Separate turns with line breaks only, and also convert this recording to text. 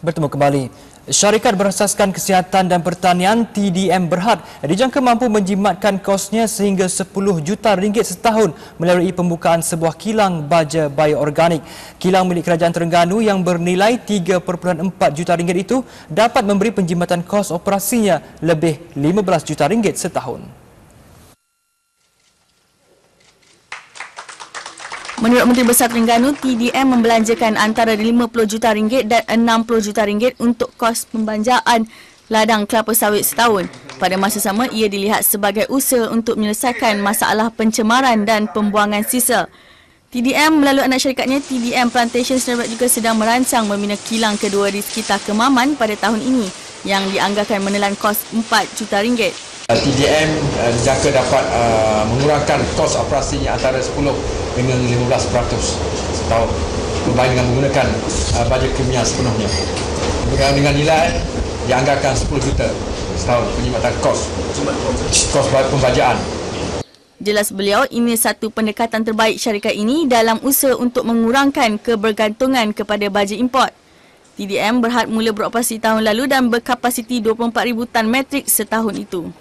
Bertemu kembali. Syarikat Berasaskan Kesihatan dan Pertanian TDM Berhad dijangka mampu menjimatkan kosnya sehingga 10 juta ringgit setahun melalui pembukaan sebuah kilang baja bioorganik. Kilang milik Kerajaan Terengganu yang bernilai 3.4 juta ringgit itu dapat memberi penjimatan kos operasinya lebih 15 juta ringgit setahun.
Menurut Menteri Besar Terengganu, TDM membelanjakan antara 50 juta ringgit dan 60 juta ringgit untuk kos pembanjaan ladang kelapa sawit setahun. Pada masa sama, ia dilihat sebagai usaha untuk menyelesaikan masalah pencemaran dan pembuangan sisa. TDM melalui anak syarikatnya TDM Plantation Serebrat juga sedang merancang membina kilang kedua di sekitar Kemaman pada tahun ini yang dianggarkan menelan kos 4 juta ringgit.
TDM dijangka dapat mengurangkan kos operasinya antara 10 dengan 15% setahun berbanding dengan menggunakan bajet kimia sepenuhnya. Dengan nilai dianggarkan 10 juta setahun penjimatan kos pembajaan.
Jelas beliau, ini satu pendekatan terbaik syarikat ini dalam usaha untuk mengurangkan kebergantungan kepada baja import. TDM Berhad mula beroperasi tahun lalu dan berkapasiti 24,000 tan metrik setahun itu.